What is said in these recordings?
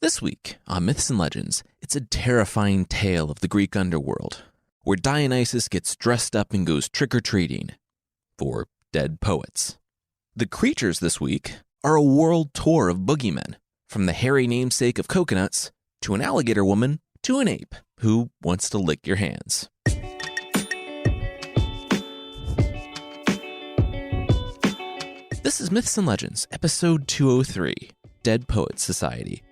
This week on Myths and Legends, it's a terrifying tale of the Greek underworld, where Dionysus gets dressed up and goes trick-or-treating for dead poets. The creatures this week are a world tour of bogeymen, from the hairy namesake of coconuts to an alligator woman to an ape who wants to lick your hands. This is Myths and Legends, episode 203, Dead Poets Society.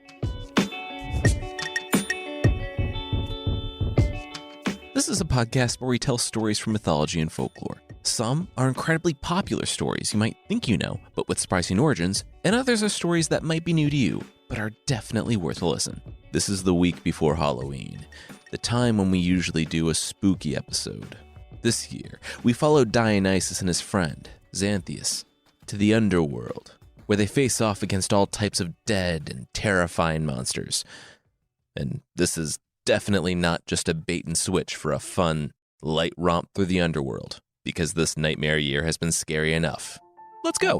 This is a podcast where we tell stories from mythology and folklore. Some are incredibly popular stories you might think you know, but with surprising origins, and others are stories that might be new to you, but are definitely worth a listen. This is the week before Halloween, the time when we usually do a spooky episode. This year, we followed Dionysus and his friend, Xanthias, to the underworld, where they face off against all types of dead and terrifying monsters. And this is definitely not just a bait and switch for a fun, light romp through the underworld, because this nightmare year has been scary enough. Let's go!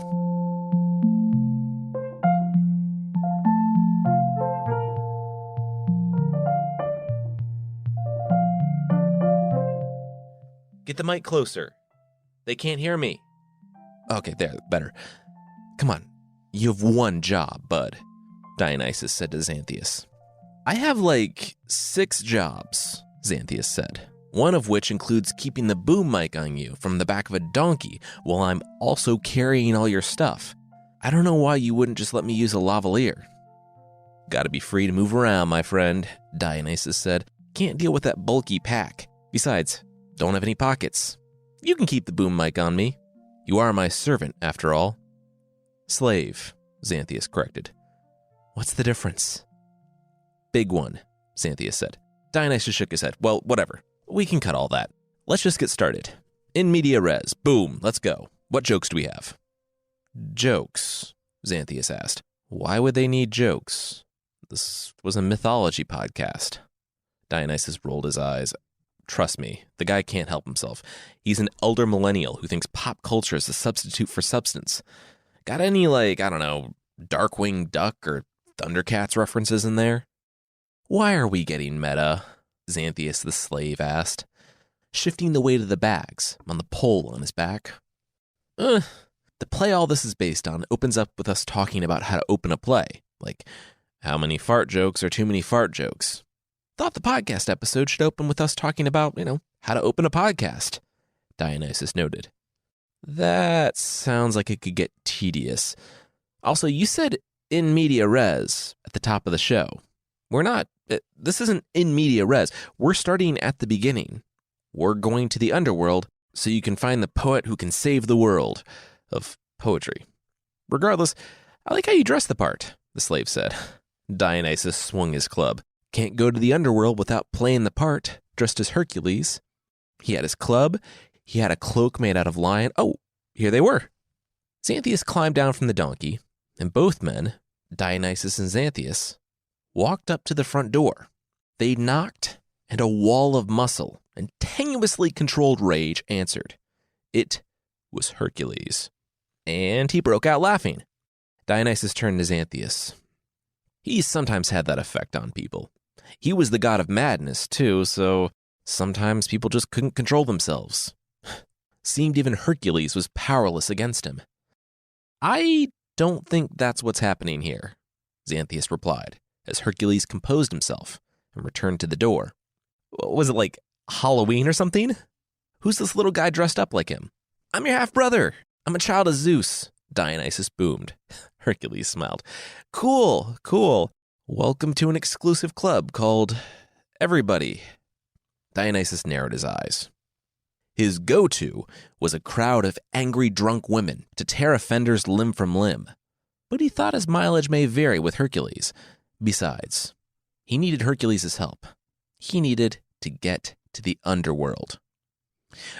Get the mic closer. They can't hear me. Okay, there, better. Come on, you have one job, bud, Dionysus said to Xanthias. I have 6 jobs, Xanthias said, one of which includes keeping the boom mic on you from the back of a donkey while I'm also carrying all your stuff. I don't know why you wouldn't just let me use a lavalier. Gotta be free to move around, my friend, Dionysus said. Can't deal with that bulky pack. Besides, don't have any pockets. You can keep the boom mic on me. You are my servant, after all. Slave, Xanthias corrected. What's the difference? Big one, Xanthias said. Dionysus shook his head. Well, whatever. We can cut all that. Let's just get started. In media res. Boom. Let's go. What jokes do we have? Jokes, Xanthias asked. Why would they need jokes? This was a mythology podcast. Dionysus rolled his eyes. Trust me, the guy can't help himself. He's an elder millennial who thinks pop culture is a substitute for substance. Got any, Darkwing Duck or Thundercats references in there? Why are we getting meta? Xanthias the slave asked, shifting the weight of the bags on the pole on his back. The play all this is based on opens up with us talking about how to open a play, like how many fart jokes are too many fart jokes. Thought the podcast episode should open with us talking about, how to open a podcast, Dionysus noted. That sounds like it could get tedious. Also, you said in media res at the top of the show. This isn't in media res. We're starting at the beginning. We're going to the underworld so you can find the poet who can save the world of poetry. Regardless, I like how you dress the part, the slave said. Dionysus swung his club. Can't go to the underworld without playing the part, dressed as Hercules. He had his club. He had a cloak made out of lion. Oh, here they were. Xanthias climbed down from the donkey, and both men, Dionysus and Xanthias, walked up to the front door. They knocked, and a wall of muscle and tenuously controlled rage answered. It was Hercules. And he broke out laughing. Dionysus turned to Xanthias. He's sometimes had that effect on people. He was the god of madness, too, so sometimes people just couldn't control themselves. Seemed even Hercules was powerless against him. I don't think that's what's happening here, Xanthias replied, as Hercules composed himself and returned to the door. Was it like Halloween or something? Who's this little guy dressed up like him? I'm your half-brother. I'm a child of Zeus, Dionysus boomed. Hercules smiled. Cool. Welcome to an exclusive club called Everybody. Dionysus narrowed his eyes. His go-to was a crowd of angry drunk women to tear offenders limb from limb. But he thought his mileage may vary with Hercules. Besides, he needed Hercules' help. He needed to get to the underworld.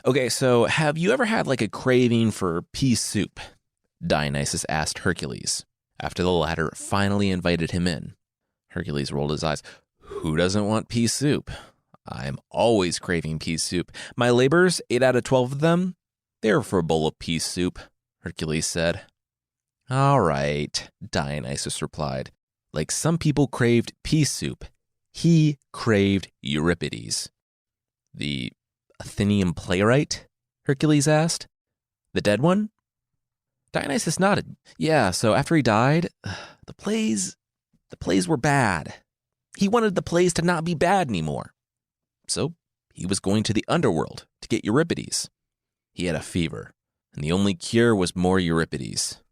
Okay, so have you ever had a craving for pea soup? Dionysus asked Hercules, after the latter finally invited him in. Hercules rolled his eyes. Who doesn't want pea soup? I'm always craving pea soup. My laborers, 8 out of 12 of them, they're for a bowl of pea soup, Hercules said. All right, Dionysus replied. like some people craved pea soup, he craved Euripides. The Athenian playwright? Hercules asked. The dead one? Dionysus nodded. Yeah, so after he died, the plays were bad. He wanted the plays to not be bad anymore. So he was going to the underworld to get Euripides. He had a fever, and the only cure was more Euripides.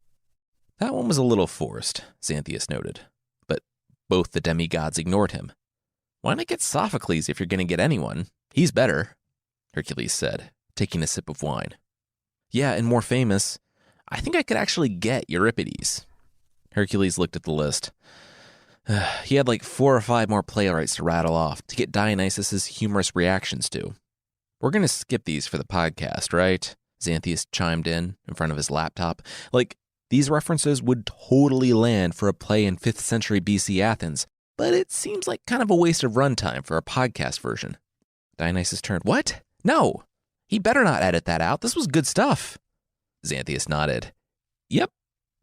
That one was a little forced, Xanthias noted, but both the demigods ignored him. Why not get Sophocles if you're going to get anyone? He's better, Hercules said, taking a sip of wine. Yeah, and more famous, I think I could actually get Euripides. Hercules looked at the list. He had like 4 or 5 more playwrights to rattle off to get Dionysus's humorous reactions to. We're going to skip these for the podcast, right? Xanthias chimed in front of his laptop. Like, these references would totally land for a play in 5th century BC Athens, but it seems like kind of a waste of runtime for a podcast version. Dionysus turned, What? No! He better not edit that out. This was good stuff. Xanthias nodded. Yep,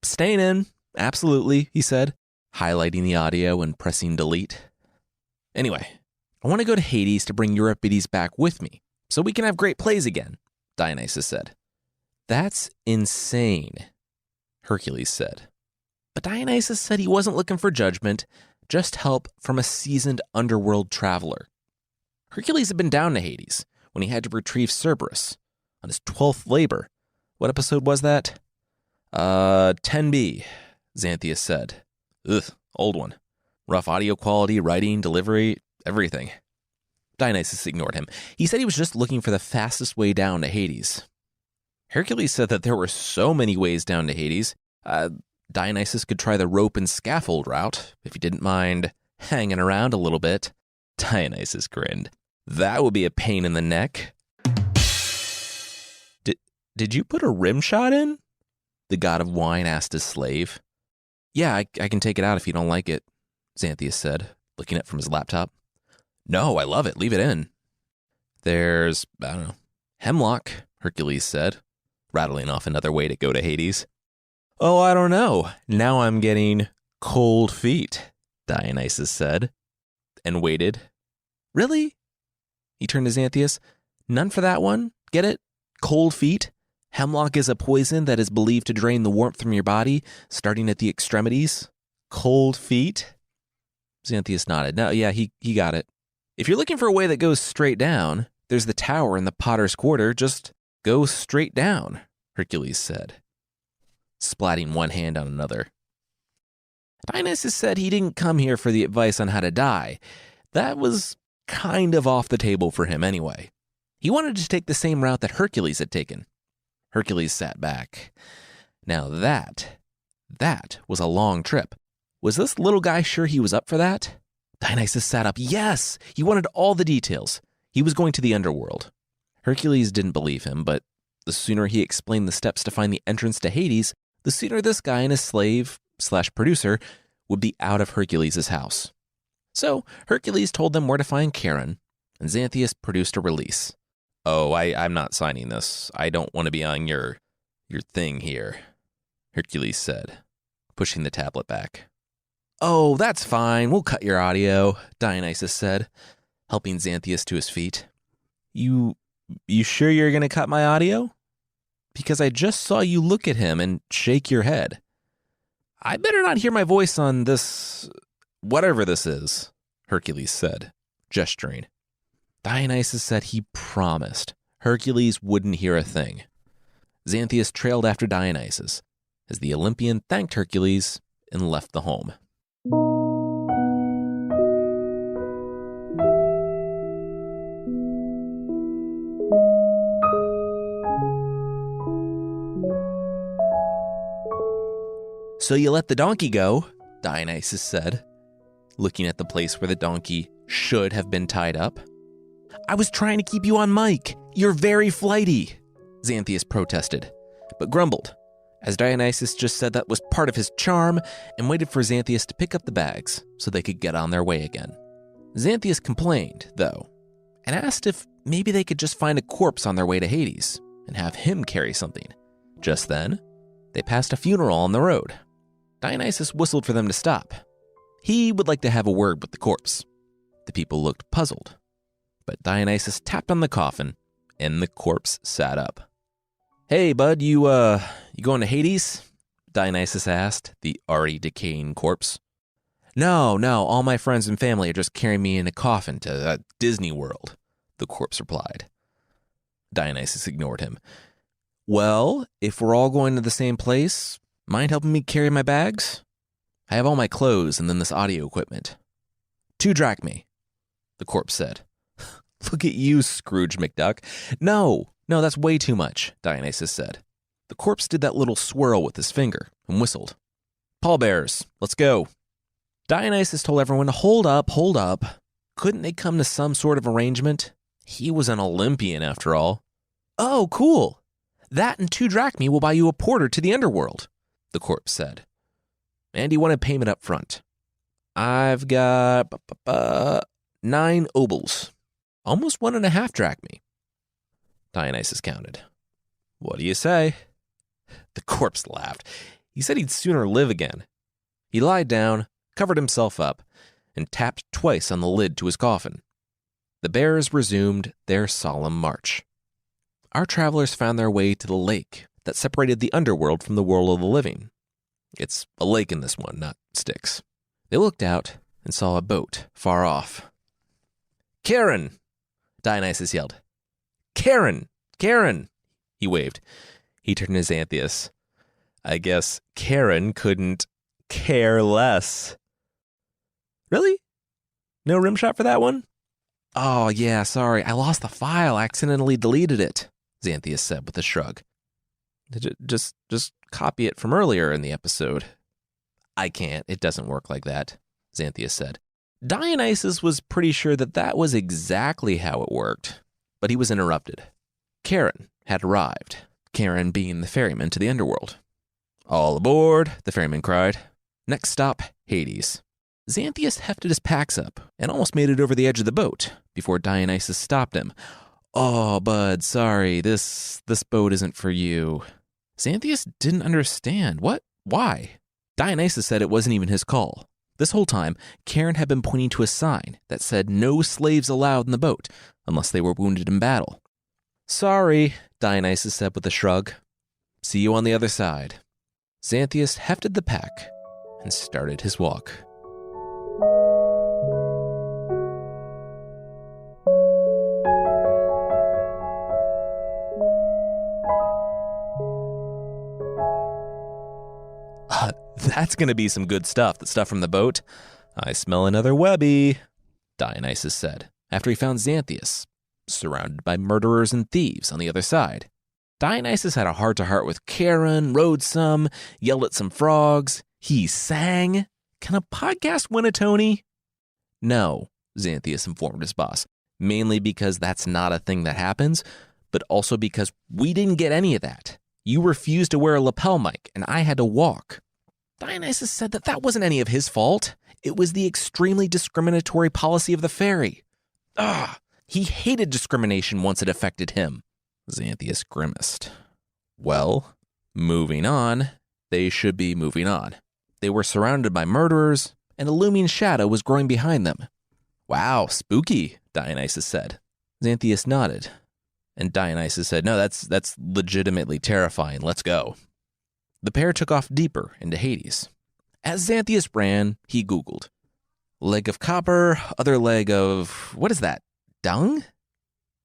staying in. Absolutely, he said, highlighting the audio and pressing delete. Anyway, I want to go to Hades to bring Euripides back with me, so we can have great plays again, Dionysus said. That's insane, Hercules said. But Dionysus said he wasn't looking for judgment, just help from a seasoned underworld traveler. Hercules had been down to Hades when he had to retrieve Cerberus on his 12th labor. What episode was that? 10B, Xanthias said. Ugh, old one. Rough audio quality, writing, delivery, everything. Dionysus ignored him. He said he was just looking for the fastest way down to Hades. Hercules said that there were so many ways down to Hades. Dionysus could try the rope and scaffold route, if he didn't mind hanging around a little bit. Dionysus grinned. That would be a pain in the neck. Did you put a rim shot in? The god of wine asked his slave. Yeah, I can take it out if you don't like it, Xanthias said, looking up from his laptop. No, I love it. Leave it in. There's, hemlock, Hercules said, rattling off another way to go to Hades. Oh, I don't know. Now I'm getting cold feet, Dionysus said, and waited. Really? He turned to Xanthias. None for that one? Get it? Cold feet? Hemlock is a poison that is believed to drain the warmth from your body, starting at the extremities. Cold feet? Xanthias nodded. No, yeah, he got it. If you're looking for a way that goes straight down, there's the tower in the Potter's Quarter. Just go straight down, Hercules said, splatting one hand on another. Dionysus said he didn't come here for the advice on how to die. That was kind of off the table for him anyway. He wanted to take the same route that Hercules had taken. Hercules sat back. Now that was a long trip. Was this little guy sure he was up for that? Dionysus sat up. Yes, he wanted all the details. He was going to the underworld. Hercules didn't believe him, but the sooner he explained the steps to find the entrance to Hades, the sooner this guy and his slave/producer would be out of Hercules' house. So Hercules told them where to find Charon, and Xanthias produced a release. Oh, I'm not signing this. I don't want to be on your thing here, Hercules said, pushing the tablet back. Oh, that's fine. We'll cut your audio, Dionysus said, helping Xanthias to his feet. You sure you're going to cut my audio? Because I just saw you look at him and shake your head. I better not hear my voice on this, whatever this is, Hercules said, gesturing. Dionysus said he promised Hercules wouldn't hear a thing. Xanthias trailed after Dionysus as the Olympian thanked Hercules and left the home. So you let the donkey go, Dionysus said, looking at the place where the donkey should have been tied up. I was trying to keep you on mic. You're very flighty, Xanthias protested, but grumbled, as Dionysus just said that was part of his charm and waited for Xanthias to pick up the bags so they could get on their way again. Xanthias complained, though, and asked if maybe they could just find a corpse on their way to Hades and have him carry something. Just then, they passed a funeral on the road. Dionysus whistled for them to stop. He would like to have a word with the corpse. The people looked puzzled, but Dionysus tapped on the coffin, and the corpse sat up. "Hey, bud, you going to Hades?" Dionysus asked the already decaying corpse. No, all my friends and family are just carrying me in a coffin to Disney World," the corpse replied. Dionysus ignored him. "Well, if we're all going to the same place, mind helping me carry my bags? I have all my clothes and then this audio equipment." 2 drachmae, the corpse said. "Look at you, Scrooge McDuck." No, that's way too much," Dionysus said. The corpse did that little swirl with his finger and whistled. "Pallbearers, let's go." Dionysus told everyone to hold up. Couldn't they come to some sort of arrangement? He was an Olympian after all. "Oh, cool. That and 2 drachmae will buy you a porter to the underworld," the corpse said. "And he wanted payment up front. I've got 9 obols, almost 1.5 drachmae." Dionysus counted. "What do you say?" The corpse laughed. He said he'd sooner live again. He lied down, covered himself up, and tapped twice on the lid to his coffin. The bearers resumed their solemn march. Our travelers found their way to the lake that separated the underworld from the world of the living. It's a lake in this one, not Styx. They looked out and saw a boat far off. "Charon!" Dionysus yelled. "Charon! Charon!" He waved. He turned to Xanthias. "I guess Charon couldn't care less." "Really? No rim shot for that one?" "Oh, yeah, sorry. I lost the file. I accidentally deleted it," Xanthias said with a shrug. Just copy it from earlier in the episode." "I can't. It doesn't work like that," Xanthias said. Dionysus was pretty sure that was exactly how it worked, but he was interrupted. Charon had arrived, Charon being the ferryman to the underworld. "All aboard," the ferryman cried. "Next stop, Hades." Xanthias hefted his packs up and almost made it over the edge of the boat before Dionysus stopped him. "Oh, bud, sorry, this boat isn't for you." Xanthias didn't understand. What? Why? Dionysus said it wasn't even his call. This whole time, Charon had been pointing to a sign that said no slaves allowed in the boat unless they were wounded in battle. "Sorry," Dionysus said with a shrug. "See you on the other side." Xanthias hefted the pack and started his walk. That's going to be some good stuff, the stuff from the boat. "I smell another Webby," Dionysus said, after he found Xanthias, surrounded by murderers and thieves on the other side. Dionysus had a heart-to-heart with Charon, rode some, yelled at some frogs. He sang. Can a podcast win a Tony? No, Xanthias informed his boss, mainly because that's not a thing that happens, but also because we didn't get any of that. You refused to wear a lapel mic, and I had to walk. Dionysus said that wasn't any of his fault. It was the extremely discriminatory policy of the ferry. He hated discrimination once it affected him. Xanthias grimaced. Well, moving on, they should be moving on. They were surrounded by murderers, and a looming shadow was growing behind them. "Wow, spooky," Dionysus said. Xanthias nodded, and Dionysus said, "No, that's legitimately terrifying. Let's go." The pair took off deeper into Hades. As Xanthias ran, he Googled. Leg of copper, other leg of... what is that? Dung?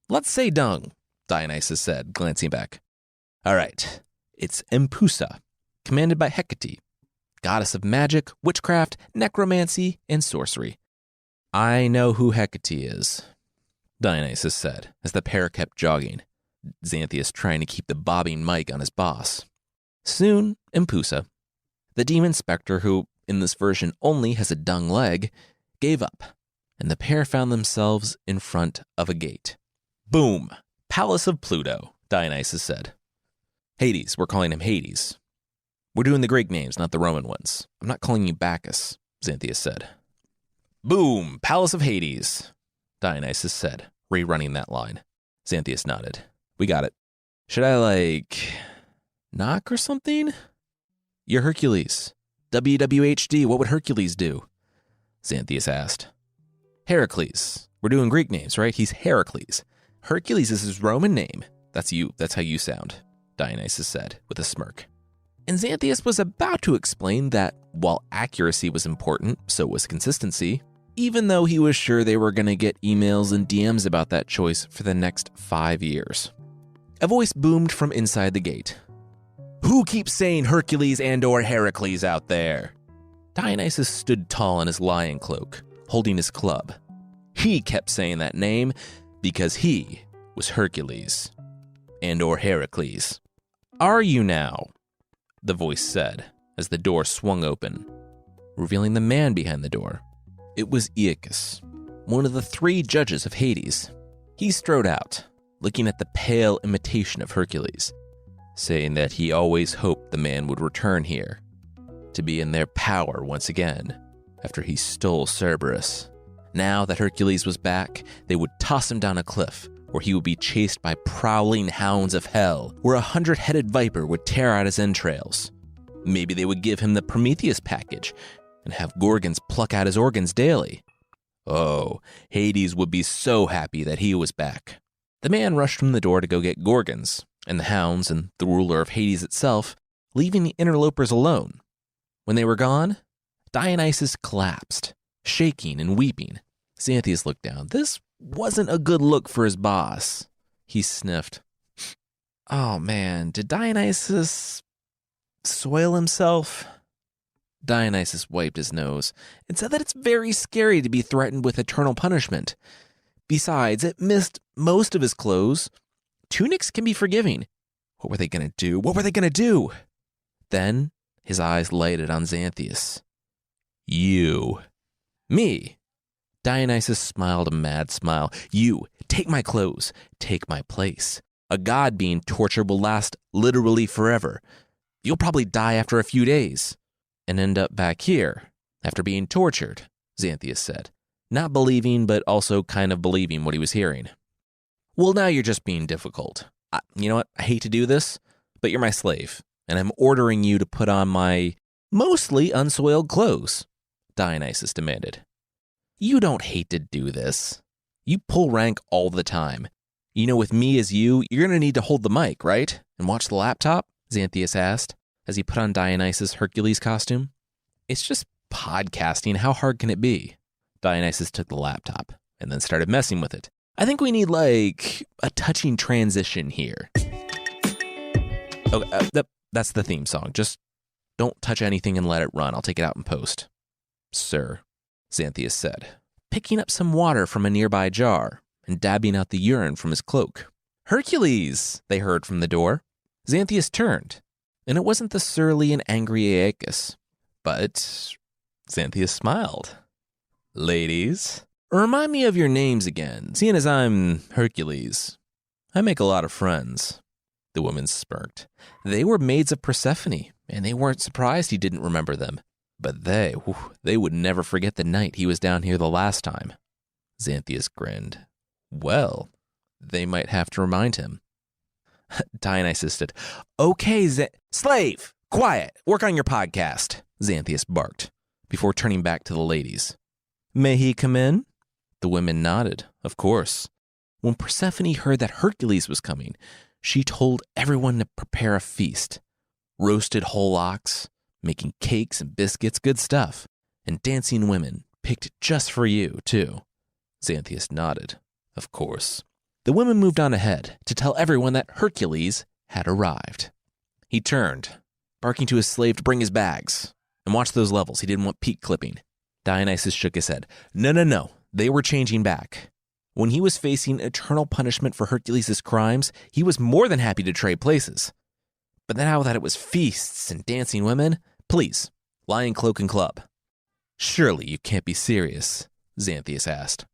"Let's say dung," Dionysus said, glancing back. "All right, it's Empusa, commanded by Hecate, goddess of magic, witchcraft, necromancy, and sorcery." "I know who Hecate is," Dionysus said, as the pair kept jogging, Xanthias trying to keep the bobbing mic on his boss. Soon, Empusa, the demon specter who, in this version only has a dung leg, gave up, and the pair found themselves in front of a gate. "Boom! Palace of Pluto," Dionysus said. "Hades, we're calling him Hades. We're doing the Greek names, not the Roman ones. I'm not calling you Bacchus," Xanthias said. "Boom! Palace of Hades," Dionysus said, rerunning that line. Xanthias nodded. "We got it. Should I, knock or something?" "You're Hercules. WWHD, what would Hercules do?" Xanthias asked. Hercules. We're doing Greek names, right? He's Hercules. Hercules is his Roman name. That's how you sound, Dionysus said with a smirk. And Xanthias was about to explain that while accuracy was important, so was consistency, even though he was sure they were going to get emails and DMs about that choice for the next 5 years. A voice boomed from inside the gate. Who keeps saying Hercules and/or Heracles out there? Dionysus stood tall in his lion cloak, holding his club. He kept saying that name because he was Hercules and/or Heracles. Are you now? The voice said as the door swung open, revealing the man behind the door. It was Yorke, one of the 3 judges of Hades. He strode out, looking at the pale imitation of Hercules, saying that he always hoped the man would return here, to be in their power once again, after he stole Cerberus. Now that Hercules was back, they would toss him down a cliff, where he would be chased by prowling hounds of hell, where a 100-headed viper would tear out his entrails. Maybe they would give him the Prometheus package, and have Gorgons pluck out his organs daily. Oh, Hades would be so happy that he was back. The man rushed from the door to go get Gorgons, and the hounds and the ruler of Hades itself, leaving the interlopers alone. When they were gone, Dionysus collapsed, shaking and weeping. Xanthias looked down. This wasn't a good look for his boss. He sniffed. Oh man, did Dionysus soil himself? Dionysus wiped his nose and said that it's very scary to be threatened with eternal punishment. Besides, it missed most of his clothes. Tunics can be forgiving. What were they going to do? What were they going to do? Then his eyes lighted on Xanthias. You. Me. Dionysus smiled a mad smile. You, take my clothes, take my place. A god being tortured will last literally forever. You'll probably die after a few days and end up back here after being tortured, Xanthias said, not believing but also kind of believing what he was hearing. Well, now you're just being difficult. You know what? I hate to do this, but you're my slave, and I'm ordering you to put on my mostly unsoiled clothes, Dionysus demanded. You don't hate to do this. You pull rank all the time. You know, with me as you're going to need to hold the mic, right? And watch the laptop? Xanthias asked as he put on Dionysus' Hercules costume. It's just podcasting. How hard can it be? Dionysus took the laptop and then started messing with it. I think we need, like, a touching transition here. Okay, that's the theme song. Just don't touch anything and let it run. I'll take it out in post. Sir, Xanthias said, picking up some water from a nearby jar and dabbing out the urine from his cloak. Hercules, they heard from the door. Xanthias turned, and it wasn't the surly and angry Yorke, but Xanthias smiled. Ladies, remind me of your names again, seeing as I'm Hercules. I make a lot of friends. The woman smirked. They were maids of Persephone, and they weren't surprised he didn't remember them. But they would never forget the night he was down here the last time. Xanthias grinned. Well, they might have to remind him. Dionysus said, Okay, slave, quiet, work on your podcast, Xanthias barked, before turning back to the ladies. May he come in? The women nodded, of course. When Persephone heard that Hercules was coming, she told everyone to prepare a feast. Roasted whole ox, making cakes and biscuits, good stuff, and dancing women picked just for you, too. Xanthias nodded, of course. The women moved on ahead to tell everyone that Hercules had arrived. He turned, barking to his slave to bring his bags, and watch those levels. He didn't want peak clipping. Dionysus shook his head. No. They were changing back. When he was facing eternal punishment for Hercules' crimes, he was more than happy to trade places. But now that it was feasts and dancing women, please, lion cloak and club. Surely you can't be serious, Xanthias asked.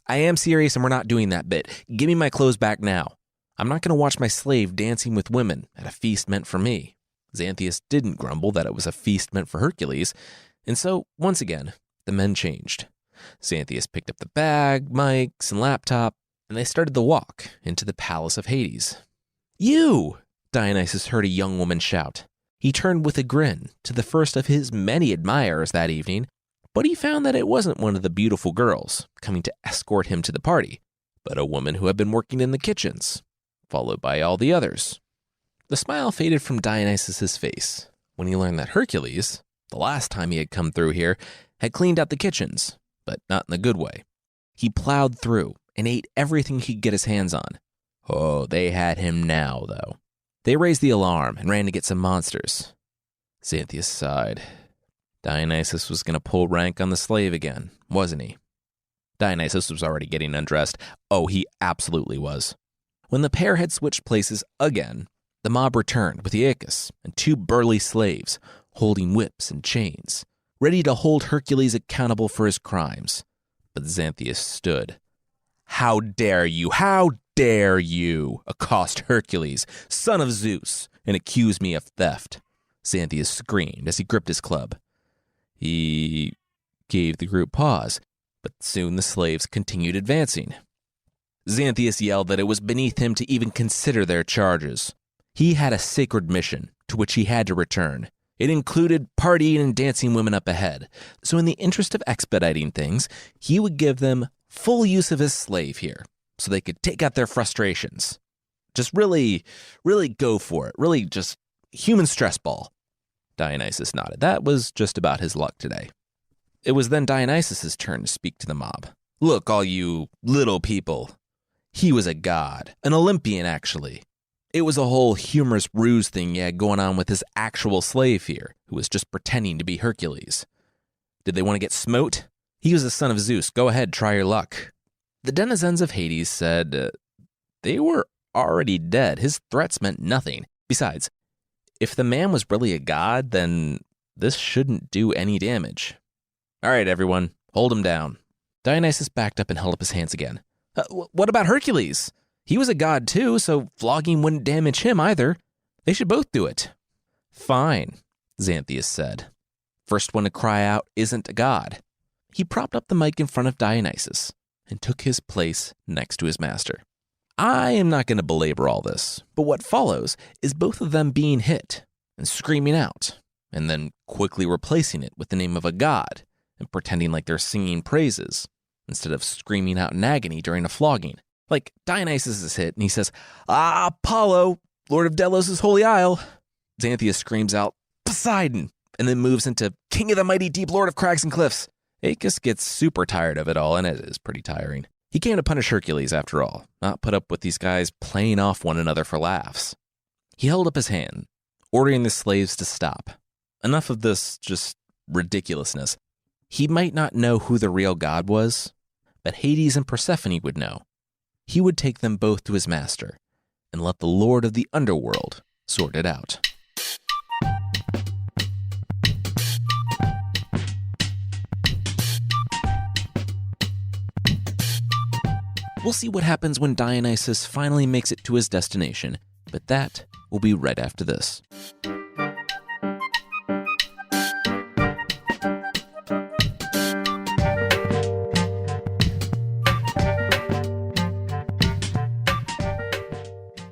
I am serious and we're not doing that bit. Give me my clothes back now. I'm not going to watch my slave dancing with women at a feast meant for me. Xanthias didn't grumble that it was a feast meant for Hercules, and so, once again, the men changed. Xanthias picked up the bag, mics, and laptop, and they started the walk into the palace of Hades. You! Dionysus heard a young woman shout. He turned with a grin to the first of his many admirers that evening, But he found that it wasn't one of the beautiful girls coming to escort him to the party, but a woman who had been working in the kitchens, followed by all the others. The smile faded from Dionysus's face when he learned that Hercules, the last time he had come through here, had cleaned out the kitchens, but not in the good way. He plowed through and ate everything he could get his hands on. Oh, they had him now, though. They raised the alarm and ran to get some monsters. Xanthias sighed. Dionysus was going to pull rank on the slave again, wasn't he? Dionysus was already getting undressed. Oh, he absolutely was. When the pair had switched places again, the mob returned with Iacchus and 2 burly slaves holding whips and chains, ready to hold Hercules accountable for his crimes. But Xanthias stood. How dare you accost Hercules, son of Zeus, and accuse me of theft? Xanthias screamed as he gripped his club. He gave the group pause, but soon the slaves continued advancing. Xanthias yelled that it was beneath him to even consider their charges. He had a sacred mission to which he had to return. It included partying and dancing women up ahead, so in the interest of expediting things, he would give them full use of his slave here, so they could take out their frustrations. Just really go for it. Really just human stress ball. Dionysus nodded. That was just about his luck today. It was then Dionysus's turn to speak to the mob. Look, all you little people. He was a god, an Olympian, actually. It was a whole humorous ruse thing he had going on with his actual slave here, who was just pretending to be Hercules. Did they want to get smote? He was the son of Zeus. Go ahead, try your luck. The denizens of Hades said they were already dead. His threats meant nothing. Besides, if the man was really a god, then this shouldn't do any damage. All right, everyone, hold him down. Dionysus backed up and held up his hands again. What about Hercules? He was a god too, so flogging wouldn't damage him either. They should both do it. Fine, Xanthias said. First one to cry out isn't a god. He propped up the mic in front of Dionysus and took his place next to his master. I am not going to belabor all this, but what follows is both of them being hit and screaming out, and then quickly replacing it with the name of a god and pretending like they're singing praises instead of screaming out in agony during a flogging. Like Dionysus is hit and he says, Apollo, Lord of Delos' holy isle. Xanthias screams out, Poseidon, and then moves into King of the mighty deep Lord of crags and cliffs. Iacchus gets super tired of it all, and it is pretty tiring. He came to punish Hercules, after all, not put up with these guys playing off one another for laughs. He held up his hand, ordering the slaves to stop. Enough of this just ridiculousness. He might not know who the real god was, but Hades and Persephone would know. He would take them both to his master and let the Lord of the underworld sort it out. We'll see what happens when Dionysus finally makes it to his destination, but that will be right after this.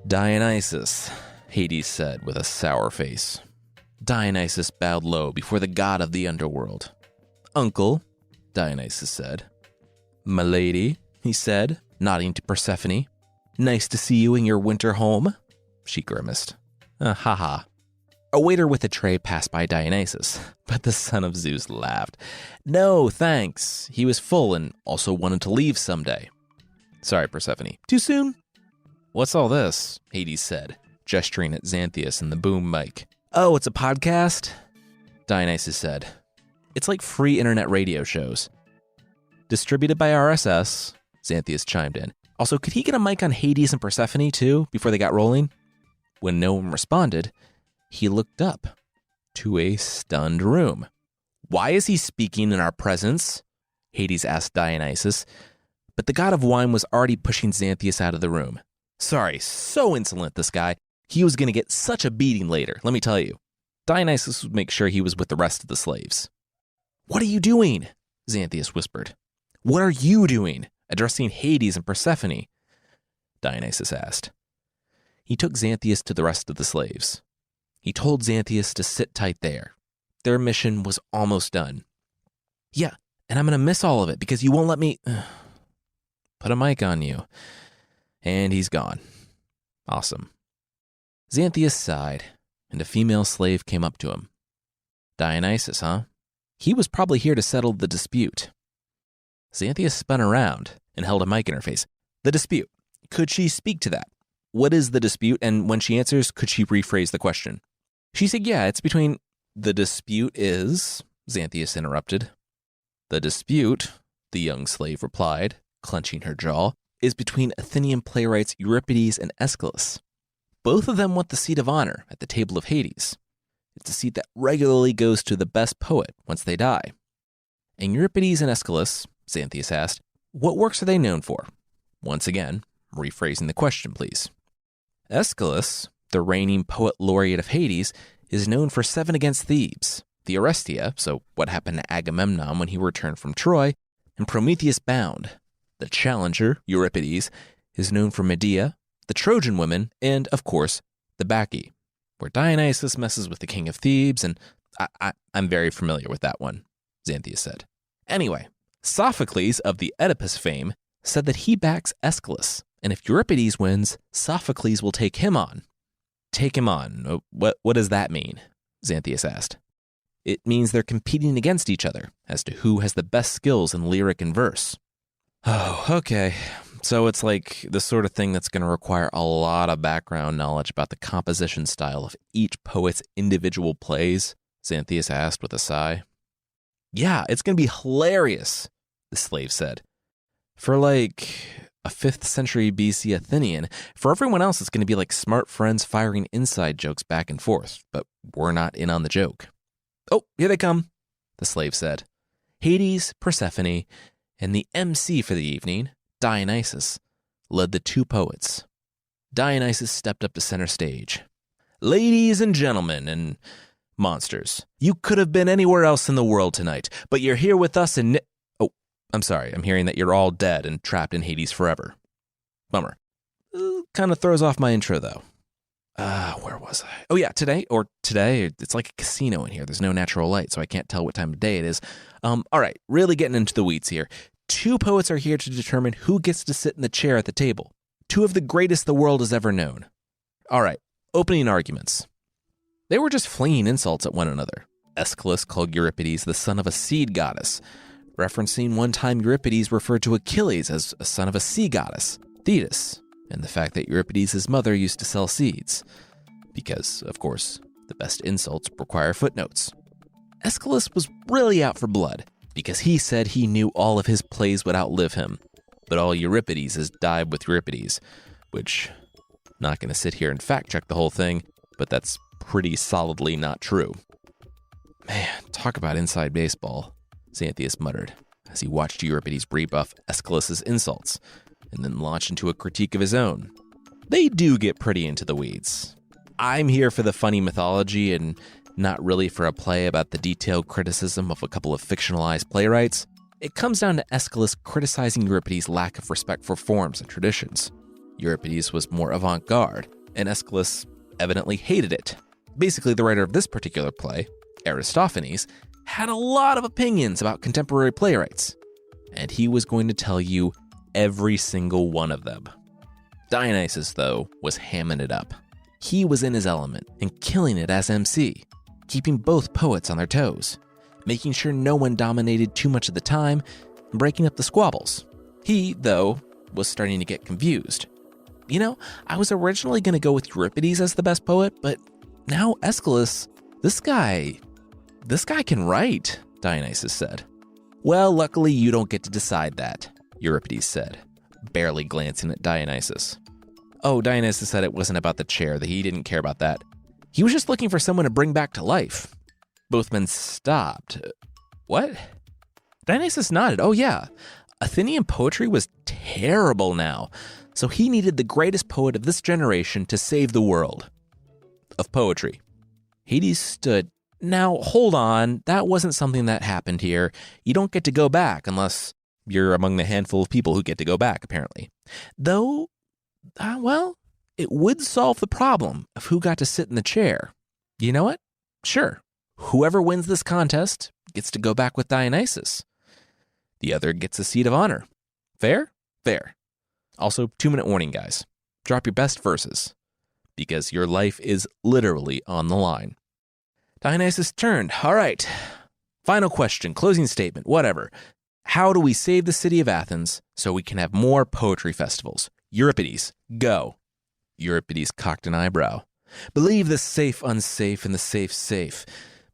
Dionysus, Hades said with a sour face. Dionysus bowed low before the god of the underworld. Uncle, Dionysus said. My lady, he said, nodding to Persephone. Nice to see you in your winter home, she grimaced. Ha. A waiter with a tray passed by Dionysus, but the son of Zeus laughed. No, thanks. He was full and also wanted to leave someday. Sorry, Persephone. Too soon? What's all this? Hades said, gesturing at Xanthias and the boom mic. Oh, it's a podcast? Dionysus said. It's like free internet radio shows. Distributed by RSS, Xanthias chimed in. Also, could he get a mic on Hades and Persephone too, before they got rolling? When no one responded, he looked up to a stunned room. Why is he speaking in our presence? Hades asked Dionysus, but the god of wine was already pushing Xanthias out of the room. Sorry, so insolent, this guy. He was going to get such a beating later, let me tell you. Dionysus would make sure he was with the rest of the slaves. What are you doing? Xanthias whispered. What are you doing? Addressing Hades and Persephone? Dionysus asked. He took Xanthias to the rest of the slaves. He told Xanthias to sit tight there. Their mission was almost done. Yeah, and I'm going to miss all of it because you won't let me put a mic on you. And he's gone. Awesome. Xanthias sighed, and a female slave came up to him. Dionysus, huh? He was probably here to settle the dispute. Xanthias spun around and held a mic in her face. The dispute. Could she speak to that? What is the dispute? And when she answers, could she rephrase the question? She said, yeah, it's between... The dispute is... Xanthias interrupted. The dispute, the young slave replied, clenching her jaw, is between Athenian playwrights Euripides and Aeschylus. Both of them want the seat of honor at the table of Hades. It's a seat that regularly goes to the best poet once they die. And Euripides and Aeschylus, Xanthias asked, what works are they known for? Once again, rephrasing the question, please. Aeschylus, the reigning poet laureate of Hades, is known for 7 against Thebes, the Orestia, so what happened to Agamemnon when he returned from Troy, and Prometheus Bound. The challenger, Euripides, is known for Medea, the Trojan women, and, of course, the Bacchae, where Dionysus messes with the king of Thebes, and I'm very familiar with that one, Xanthias said. Anyway, Sophocles of the Oedipus fame said that he backs Aeschylus, and if Euripides wins, Sophocles will take him on. Take him on? What does that mean? Xanthias asked. It means they're competing against each other as to who has the best skills in lyric and verse. Oh, okay. So it's like the sort of thing that's going to require a lot of background knowledge about the composition style of each poet's individual plays, Xanthias asked with a sigh. Yeah, it's going to be hilarious, the slave said. For like a 5th century BC Athenian, for everyone else it's going to be like smart friends firing inside jokes back and forth, but we're not in on the joke. Oh, here they come, the slave said. Hades, Persephone, and the MC for the evening, Dionysus, led the 2 poets. Dionysus stepped up to center stage. Ladies and gentlemen and monsters, you could have been anywhere else in the world tonight, but you're here with us in... Oh, I'm sorry, I'm hearing that you're all dead and trapped in Hades forever. Bummer. Kind of throws off my intro, though. Where was I? Oh, yeah, today, it's like a casino in here. There's no natural light, so I can't tell what time of day it is. All right, really getting into the weeds here. 2 poets are here to determine who gets to sit in the chair at the table. 2 of the greatest the world has ever known. All right, opening arguments. They were just flinging insults at one another. Aeschylus called Euripides the son of a seed goddess, referencing one time Euripides referred to Achilles as a son of a sea goddess, Thetis, and the fact that Euripides' mother used to sell seeds. Because, of course, the best insults require footnotes. Aeschylus was really out for blood, because he said he knew all of his plays would outlive him, but all Euripides has died with Euripides, which, not going to sit here and fact-check the whole thing, but that's pretty solidly not true. Man, talk about inside baseball, Xanthias muttered, as he watched Euripides rebuff Aeschylus' insults, and then launch into a critique of his own. They do get pretty into the weeds. I'm here for the funny mythology and not really for a play about the detailed criticism of a couple of fictionalized playwrights. It comes down to Aeschylus criticizing Euripides' lack of respect for forms and traditions. Euripides was more avant-garde, and Aeschylus evidently hated it. Basically, the writer of this particular play, Aristophanes, had a lot of opinions about contemporary playwrights, and he was going to tell you every single one of them. Dionysus, though, was hamming it up. He was in his element and killing it as MC, keeping both poets on their toes, making sure no one dominated too much of the time, and breaking up the squabbles. He, though, was starting to get confused. You know, I was originally going to go with Euripides as the best poet, but now Aeschylus, this guy can write, Dionysus said. Well, luckily you don't get to decide that, Euripides said, barely glancing at Dionysus. Oh, Dionysus said it wasn't about the chair, that he didn't care about that. He was just looking for someone to bring back to life. Both men stopped. What? Dionysus nodded. Oh yeah, Athenian poetry was terrible now, so he needed the greatest poet of this generation to save the world of poetry. Hades stood. Now, hold on, that wasn't something that happened here. You don't get to go back unless you're among the handful of people who get to go back, apparently. Though, well, it would solve the problem of who got to sit in the chair. You know what? Sure. Whoever wins this contest gets to go back with Dionysus. The other gets a seat of honor. Fair? Fair. Also, 2-minute warning, guys. Drop your best verses, because your life is literally on the line. Dionysus turned. All right. Final question, closing statement, whatever. How do we save the city of Athens so we can have more poetry festivals? Euripides, go. Euripides cocked an eyebrow. Believe the safe unsafe and the safe safe.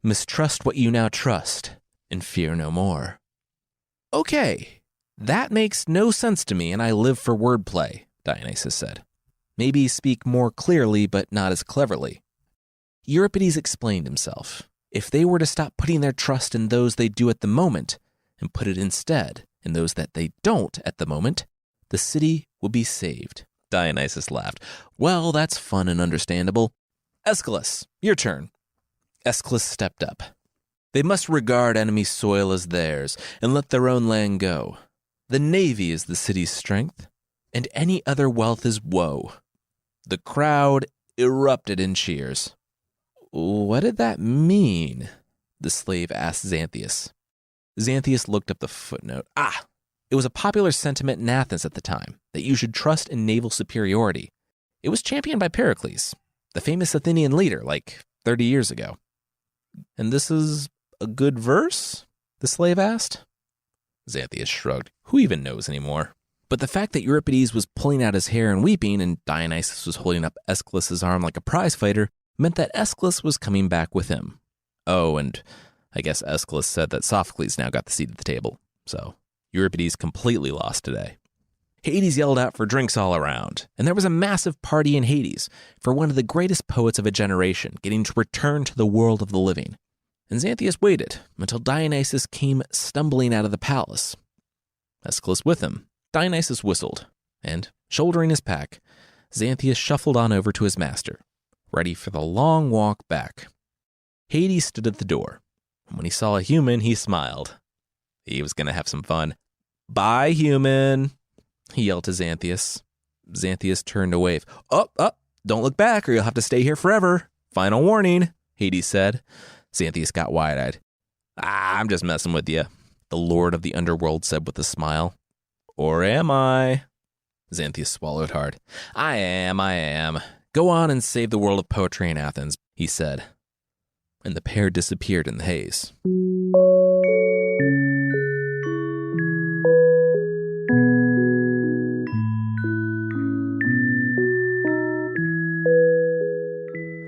Mistrust what you now trust, and fear no more. Okay, that makes no sense to me, and I live for wordplay, Dionysus said. Maybe speak more clearly, but not as cleverly. Euripides explained himself. If they were to stop putting their trust in those they do at the moment, and put it instead in those that they don't at the moment, the city will be saved. Dionysus laughed. Well, that's fun and understandable. Aeschylus, your turn. Aeschylus stepped up. They must regard enemy soil as theirs, and let their own land go. The navy is the city's strength, and any other wealth is woe. The crowd erupted in cheers. What did that mean? The slave asked Xanthias. Xanthias looked up the footnote. It was a popular sentiment in Athens at the time, that you should trust in naval superiority. It was championed by Hercules, the famous Athenian leader, like 30 years ago. And this is a good verse? The slave asked. Xanthias shrugged. Who even knows anymore? But the fact that Euripides was pulling out his hair and weeping, and Dionysus was holding up Aeschylus' arm like a prize fighter, meant that Aeschylus was coming back with him. Oh, and I guess Aeschylus said that Sophocles now got the seat at the table, so Euripides completely lost today. Hades yelled out for drinks all around, and there was a massive party in Hades for one of the greatest poets of a generation getting to return to the world of the living. And Xanthias waited until Dionysus came stumbling out of the palace. Aeschylus with him. Dionysus whistled, and, shouldering his pack, Xanthias shuffled on over to his master, ready for the long walk back. Hades stood at the door, and when he saw a human, he smiled. He was going to have some fun. Bye, human, he yelled to Xanthias. Xanthias turned to wave. Up, don't look back or you'll have to stay here forever. Final warning, Hades said. Xanthias got wide-eyed. I'm just messing with you, the lord of the underworld said with a smile. Or am I? Xanthias swallowed hard. I am. Go on and save the world of poetry in Athens, he said. And the pair disappeared in the haze.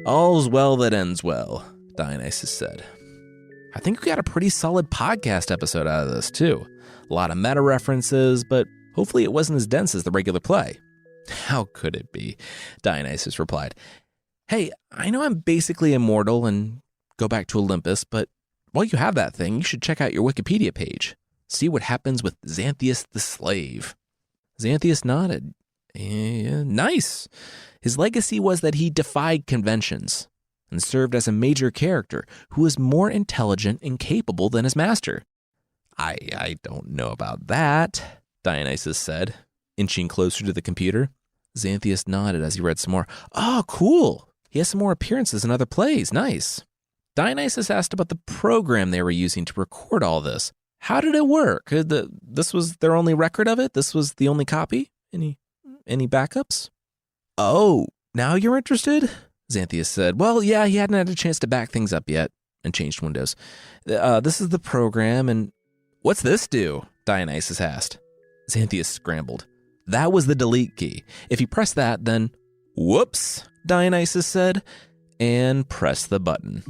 All's well that ends well, Dionysus said. I think we got a pretty solid podcast episode out of this, too. A lot of meta references, but hopefully it wasn't as dense as the regular play. How could it be? Dionysus replied. Hey, I know I'm basically immortal and go back to Olympus, but while you have that thing, you should check out your Wikipedia page. See what happens with Xanthias the slave. Xanthias nodded. Nice. His legacy was that he defied conventions and served as a major character who was more intelligent and capable than his master. I don't know about that, Dionysus said, inching closer to the computer. Xanthias nodded as he read some more. Oh, cool. He has some more appearances in other plays. Nice. Dionysus asked about the program they were using to record all this. How did it work? This was their only record of it? This was the only copy? Any backups? Oh, now you're interested? Xanthias said. Well, yeah, he hadn't had a chance to back things up yet, and changed windows. This is the program, and what's this do? Dionysus asked. Xanthias scrambled. That was the delete key. If you press that, then whoops, Dionysus said, and press the button.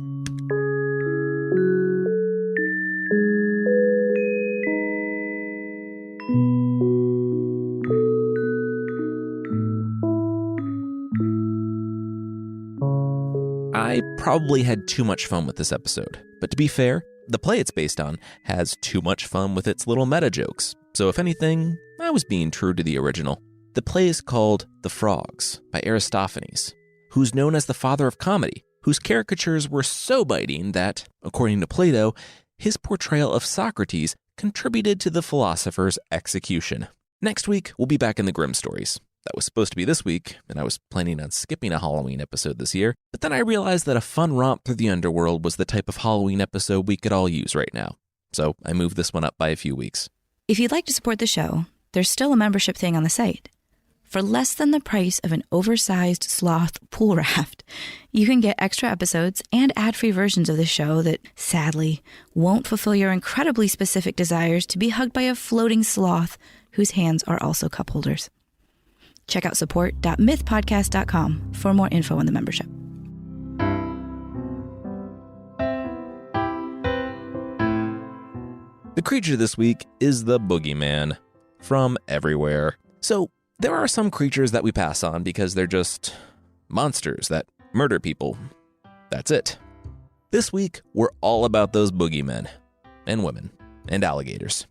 I probably had too much fun with this episode, but to be fair, the play it's based on has too much fun with its little meta jokes, so if anything, I was being true to the original. The play is called The Frogs by Aristophanes, who's known as the father of comedy, whose caricatures were so biting that, according to Plato, his portrayal of Socrates contributed to the philosopher's execution. Next week, we'll be back in the Grimm stories. That was supposed to be this week, and I was planning on skipping a Halloween episode this year, but then I realized that a fun romp through the underworld was the type of Halloween episode we could all use right now. so I moved this one up by a few weeks. If you'd like to support the show, there's still a membership thing on the site. For less than the price of an oversized sloth pool raft, you can get extra episodes and ad-free versions of the show that, sadly, won't fulfill your incredibly specific desires to be hugged by a floating sloth whose hands are also cup holders. Check out support.mythpodcast.com for more info on the membership. The creature this week is the boogeyman from everywhere. So there are some creatures that we pass on because they're just monsters that murder people. That's it. This week, we're all about those boogeymen and women and alligators.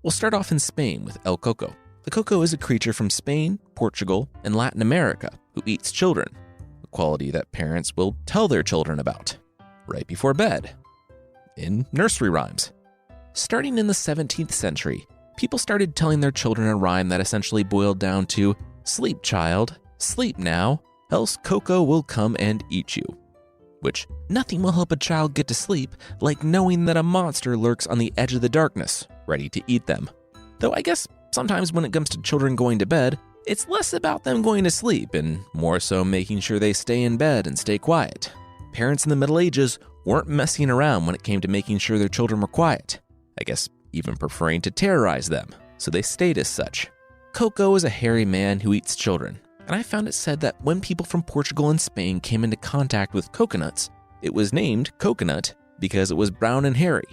We'll start off in Spain with El Coco. The Coco is a creature from Spain, Portugal, and Latin America who eats children, a quality that parents will tell their children about right before bed in nursery rhymes. Starting in the 17th century, people started telling their children a rhyme that essentially boiled down to, "Sleep, child, sleep now, else Coco will come and eat you." Which, nothing will help a child get to sleep like knowing that a monster lurks on the edge of the darkness, ready to eat them. Though I guess sometimes when it comes to children going to bed, it's less about them going to sleep and more so making sure they stay in bed and stay quiet. Parents in the Middle Ages weren't messing around when it came to making sure their children were quiet. I guess even preferring to terrorize them, so they stayed as such. Coco is a hairy man who eats children, and I found it said that when people from Portugal and Spain came into contact with coconuts, it was named coconut because it was brown and hairy,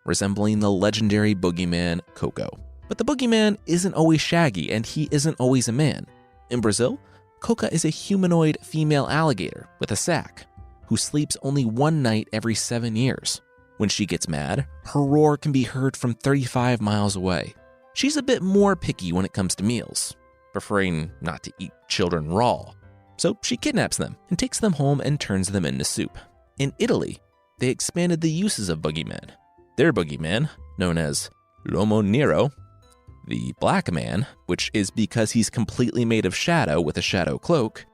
resembling the legendary boogeyman Coco. But the boogeyman isn't always shaggy, and he isn't always a man. In Brazil, Coca is a humanoid female alligator with a sack, who sleeps only one night every 7 years. When she gets mad, her roar can be heard from 35 miles away. She's a bit more picky when it comes to meals, preferring not to eat children raw. So she kidnaps them and takes them home and turns them into soup. In Italy, they expanded the uses of boogeymen. Their boogeyman, known as l'uomo nero, the black man, which is because he's completely made of shadow with a shadow cloak,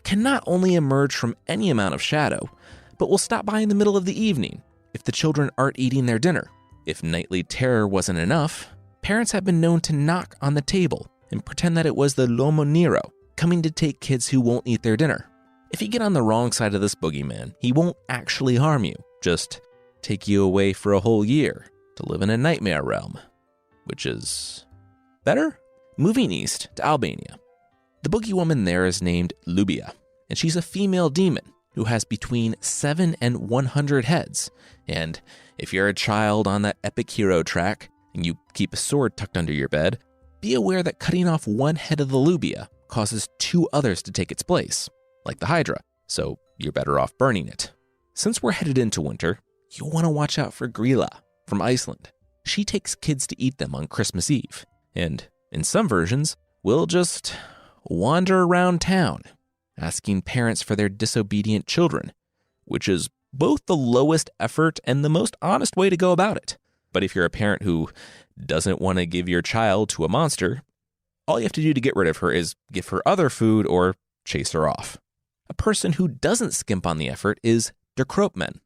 can not only emerge from any amount of shadow, but will stop by in the middle of the evening if the children aren't eating their dinner. If nightly terror wasn't enough, parents have been known to knock on the table and pretend that it was the l'uomo nero coming to take kids who won't eat their dinner. If you get on the wrong side of this boogeyman, he won't actually harm you, just take you away for a whole year to live in a nightmare realm, which is better? Moving east to Albania. The boogie woman there is named Lubia, and she's a female demon who has between 7 and 100 heads. And if you're a child on that epic hero track and you keep a sword tucked under your bed, be aware that cutting off one head of the Lubia causes 2 others to take its place, like the Hydra, so you're better off burning it. Since we're headed into winter, you'll want to watch out for Grilla from Iceland. She takes kids to eat them on Christmas Eve, and in some versions, will just wander around town, asking parents for their disobedient children, which is both the lowest effort and the most honest way to go about it. But if you're a parent who doesn't want to give your child to a monster, all you have to do to get rid of her is give her other food or chase her off. A person who doesn't skimp on the effort is de Kroopman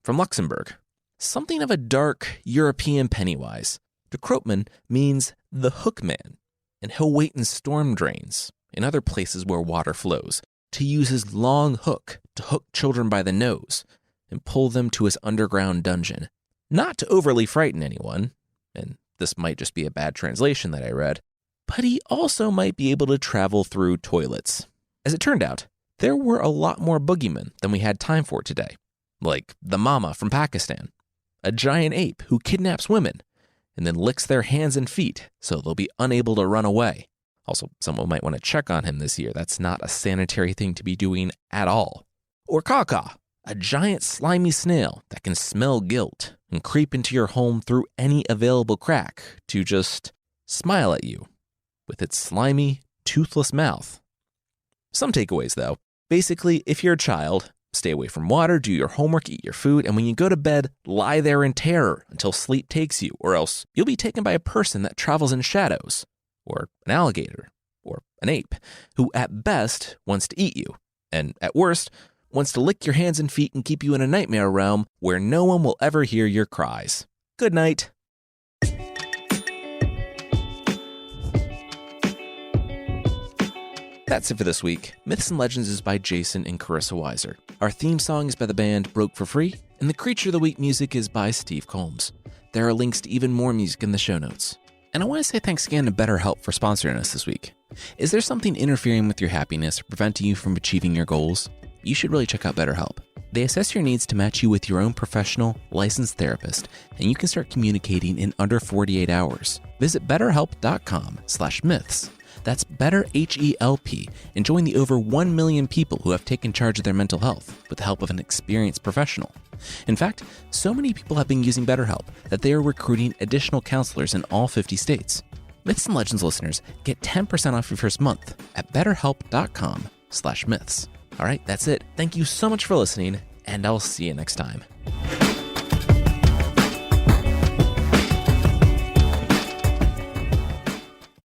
from Luxembourg. Something of a dark European Pennywise. De Kroopman means the hook man, and he'll wait in storm drains and other places where water flows to use his long hook to hook children by the nose and pull them to his underground dungeon. Not to overly frighten anyone, and this might just be a bad translation that I read, but he also might be able to travel through toilets. As it turned out, there were a lot more boogeymen than we had time for today, like the Mama from Pakistan, a giant ape who kidnaps women and then licks their hands and feet so they'll be unable to run away. Also, someone might want to check on him this year. That's not a sanitary thing to be doing at all. Or Kaka, a giant slimy snail that can smell guilt and creep into your home through any available crack to just smile at you with its slimy, toothless mouth. Some takeaways, though. Basically, if you're a child, stay away from water, do your homework, eat your food, and when you go to bed, lie there in terror until sleep takes you, or else you'll be taken by a person that travels in shadows, or an alligator, or an ape, who at best wants to eat you, and at worst, wants to lick your hands and feet and keep you in a nightmare realm where no one will ever hear your cries. Good night. That's it for this week. Myths and Legends is by Jason and Carissa Weiser. Our theme song is by the band Broke for Free, and the Creature of the Week music is by Steve Combs. There are links to even more music in the show notes. And I want to say thanks again to BetterHelp for sponsoring us this week. Is there something interfering with your happiness or preventing you from achieving your goals? You should really check out BetterHelp. They assess your needs to match you with your own professional, licensed therapist, and you can start communicating in under 48 hours. Visit betterhelp.com/myths. That's BetterHelp, and join the over 1 million people who have taken charge of their mental health with the help of an experienced professional. In fact, so many people have been using BetterHelp that they are recruiting additional counselors in all 50 states. Myths and Legends listeners get 10% off your first month at betterhelp.com/myths. All right, that's it. Thank you so much for listening, and I'll see you next time.